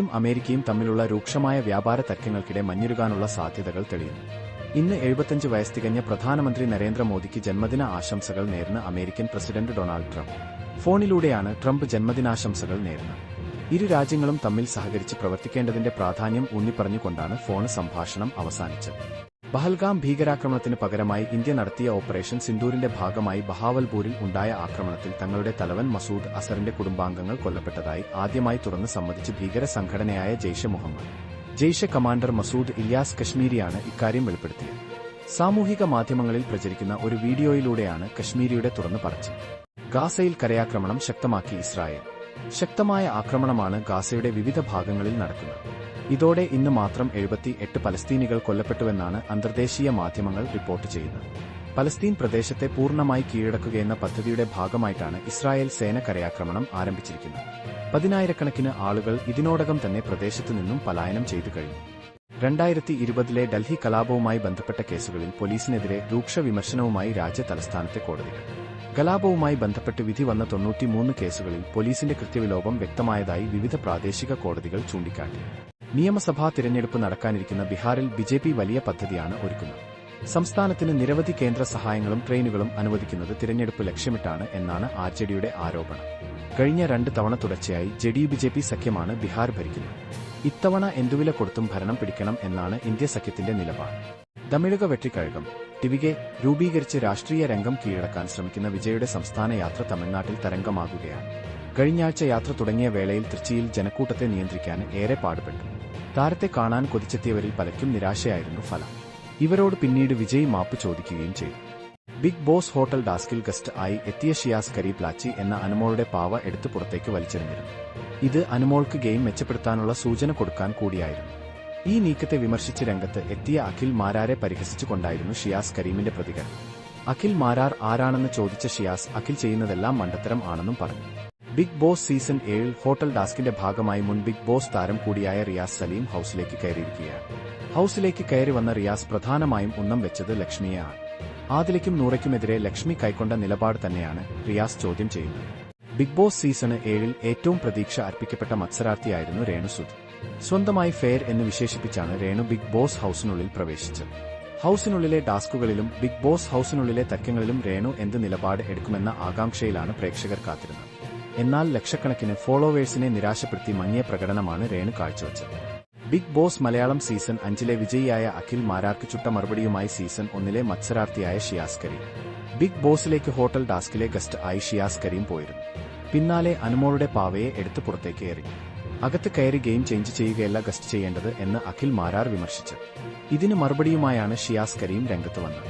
ഇന്ത്യയും അമേരിക്കയും തമ്മിലുള്ള രൂക്ഷമായ വ്യാപാര തർക്കങ്ങൾക്കിടെ മഞ്ഞുരുകാനുള്ള സാധ്യതകൾ തെളിയുന്നു. ഇന്ന് 75 വയസ്സ് തികഞ്ഞ പ്രധാനമന്ത്രി നരേന്ദ്രമോദിക്ക് ജന്മദിന ആശംസകൾ നേർന്ന് അമേരിക്കൻ പ്രസിഡന്റ് ഡൊണാൾഡ് ട്രംപ്. ഫോണിലൂടെയാണ് ട്രംപ് ജന്മദിനാശംസകൾ നേർന്നത്. ഇരു രാജ്യങ്ങളും തമ്മിൽ സഹകരിച്ച് പ്രവർത്തിക്കേണ്ടതിന്റെ പ്രാധാന്യം ഊന്നിപ്പറഞ്ഞുകൊണ്ടാണ് ഫോൺ സംഭാഷണം അവസാനിച്ചത്. പഹൽഗാം ഭീകരാക്രമണത്തിന് പകരമായി ഇന്ത്യ നടത്തിയ ഓപ്പറേഷൻ സിന്ദൂരിന്റെ ഭാഗമായി ബഹാവൽപൂരിൽ ഉണ്ടായ ആക്രമണത്തിൽ തങ്ങളുടെ തലവൻ മസൂദ് അസറിന്റെ കുടുംബാംഗങ്ങൾ കൊല്ലപ്പെട്ടതായി ആദ്യമായി തുറന്ന് സമ്മതിച്ച് ഭീകര സംഘടനയായ ജെയ്ഷെ മുഹമ്മദ്. ജെയ്ഷെ കമാൻഡർ മസൂദ് ഇല്യാസ് കശ്മീരിയാണ് ഇക്കാര്യം വെളിപ്പെടുത്തിയത്. സാമൂഹിക മാധ്യമങ്ങളിൽ പ്രചരിക്കുന്ന ഒരു വീഡിയോയിലൂടെയാണ് കശ്മീരിയുടെ തുറന്നു പറച്ചിൽ. ഗാസയിൽ കരയാക്രമണം ശക്തമാക്കി ഇസ്രായേൽ. ശക്തമായ ആക്രമണമാണ് ഗാസയുടെ വിവിധ ഭാഗങ്ങളിൽ നടക്കുന്നത്. ഇതോടെ ഇന്ന് മാത്രം 78 പലസ്തീനികൾ കൊല്ലപ്പെട്ടുവെന്നാണ് അന്തർദേശീയ മാധ്യമങ്ങൾ റിപ്പോർട്ട് ചെയ്യുന്നത്. പലസ്തീൻ പ്രദേശത്തെ പൂർണ്ണമായി കീഴടക്കുകയെന്ന പദ്ധതിയുടെ ഭാഗമായിട്ടാണ് ഇസ്രായേൽ സേന കരയാക്രമണം ആരംഭിച്ചിരിക്കുന്നത്. പതിനായിരക്കണക്കിന് ആളുകൾ ഇതിനോടകം തന്നെ പ്രദേശത്തു നിന്നും പലായനം ചെയ്തു കഴിഞ്ഞു. 2020 ഡൽഹി കലാപവുമായി ബന്ധപ്പെട്ട കേസുകളിൽ പോലീസിനെതിരെ രൂക്ഷ വിമർശനവുമായി രാജ്യ തലസ്ഥാനത്തെ കോടതികൾ. കലാപവുമായി ബന്ധപ്പെട്ട് വിധി വന്ന 93 കേസുകളിൽ പോലീസിന്റെ കൃത്യവിലോപം വ്യക്തമായതായി വിവിധ പ്രാദേശിക കോടതികൾ ചൂണ്ടിക്കാട്ടി. നിയമസഭാ തിരഞ്ഞെടുപ്പ് നടക്കാനിരിക്കുന്ന ബീഹാറിൽ ബിജെപി വലിയ പദ്ധതിയാണ് ഒരുക്കുന്നത്. സംസ്ഥാനത്തിന് നിരവധി കേന്ദ്ര സഹായങ്ങളും ട്രെയിനുകളും അനുവദിക്കുന്നത് തിരഞ്ഞെടുപ്പ് ലക്ഷ്യമിട്ടാണ് എന്നാണ് ആർജെഡിയുടെ ആരോപണം. കഴിഞ്ഞ 2 തവണ തുടർച്ചയായി ജെഡിയു ബിജെപി സഖ്യമാണ് ബീഹാർ ഭരിക്കുന്നത്. ഇത്തവണ എന്തുവില കൊടുത്തും ഭരണം പിടിക്കണം എന്നാണ് ഇന്ത്യ സഖ്യത്തിന്റെ നിലപാട്. തമിഴക വെട്ടിക്കഴകം ടിവികെ രൂപീകരിച്ച് രാഷ്ട്രീയ രംഗം കീഴടക്കാൻ ശ്രമിക്കുന്ന വിജയുടെ സംസ്ഥാന യാത്ര തമിഴ്നാട്ടിൽ തരംഗമാകുകയാണ്. കഴിഞ്ഞയാഴ്ച യാത്ര തുടങ്ങിയ വേളയിൽ തൃച്ചിയിൽ ജനക്കൂട്ടത്തെ നിയന്ത്രിക്കാൻ ഏറെ പാടുപെട്ടു. താരത്തെ കാണാൻ കൊതിച്ചെത്തിയവരിൽ പലർക്കും നിരാശയായിരുന്നു ഫലം. ഇവരോട് പിന്നീട് വിജയ് മാപ്പ് ചോദിക്കുകയും ചെയ്തു. ബിഗ് ബോസ് ഹോട്ടൽ ടാസ്കിൽ ഗസ്റ്റ് ആയി എത്തിയ ഷിയാസ് കരീപ്ലാച്ചി എന്ന അനുമോളുടെ പാവ എടുത്ത് പുറത്തേക്ക് വലിച്ചെറിഞ്ഞിരുന്നു. ഇത് അനുമോൾക്ക് ഗെയിം മെച്ചപ്പെടുത്താനുള്ള സൂചന കൊടുക്കാൻ കൂടിയായിരുന്നു. ഈ നീക്കത്തെ വിമർശിച്ച് രംഗത്ത് എത്തിയ അഖിൽ മാരാരെ പരിഹസിച്ചുകൊണ്ടായിരുന്നു ഷിയാസ് കരീമിന്റെ പ്രതികരണം. അഖിൽ മാരാർ ആരാണെന്ന് ചോദിച്ച ഷിയാസ് അഖിൽ ചെയ്യുന്നതെല്ലാം മണ്ടത്തരം ആണെന്നും പറഞ്ഞു. ബിഗ് ബോസ് സീസൺ 7 ഹോട്ടൽ ടാസ്കിന്റെ ഭാഗമായി മുൻ ബിഗ് ബോസ് താരം കൂടിയായ റിയാസ് സലീം ഹൌസിലേക്ക് കയറിയിരിക്കുകയാണ്. ഹൌസിലേക്ക് കയറി വന്ന റിയാസ് പ്രധാനമായും ഉന്നം വെച്ചത് ലക്ഷ്മിയെയാണ്. ആദിലയ്ക്കും നൂറയ്ക്കുമെതിരെ ലക്ഷ്മി കൈക്കൊണ്ട നിലപാട് തന്നെയാണ് റിയാസ് ചോദ്യം ചെയ്യുന്നത്. ബിഗ് ബോസ് സീസൺ 7 ഏറ്റവും പ്രതീക്ഷ അർപ്പിക്കപ്പെട്ട മത്സരാർത്ഥിയായിരുന്നു രേണു സുധി. സ്വന്തമായി ഫെയർ എന്ന് വിശേഷിപ്പിച്ചാണ് രേണു ബിഗ് ബോസ് ഹൌസിനുള്ളിൽ പ്രവേശിച്ചത്. ഹൌസിനുള്ളിലെ ടാസ്കുകളിലും ബിഗ് ബോസ് ഹൌസിനുള്ളിലെ തർക്കങ്ങളിലും രേണു എന്ത് നിലപാട് എടുക്കുമെന്ന ആകാംക്ഷയിലാണ് പ്രേക്ഷകർ കാത്തിരുന്നത്. എന്നാൽ ലക്ഷക്കണക്കിന് ഫോളോവേഴ്സിനെ നിരാശപ്പെടുത്തി മങ്ങിയ പ്രകടനമാണ് രേണു കാഴ്ചവച്ചത്. ബിഗ് ബോസ് മലയാളം സീസൺ 5 വിജയിയായ അഖിൽ മാരാർക്ക് ചുട്ട മറുപടിയുമായി സീസൺ 1 മത്സരാർത്ഥിയായ ഷിയാസ് കരീം. ബിഗ് ബോസിലേക്ക് ഹോട്ടൽ ടാസ്കിലെ ഗസ്റ്റ് ആയി ഷിയാസ് കരീം പോയിരുന്നു. പിന്നാലെ അനുമോളുടെ പാവയെ എടുത്ത് പുറത്തേക്ക് എറിഞ്ഞു. അകത്ത് കയറി ഗെയിം ചേഞ്ച് ചെയ്യുകയല്ല ഗസ്റ്റ് ചെയ്യേണ്ടത് എന്ന് അഖിൽ മാരാർ വിമർശിച്ചു. ഇതിന് മറുപടിയുമായാണ് ഷിയാസ് കരീം രംഗത്ത് വന്നത്.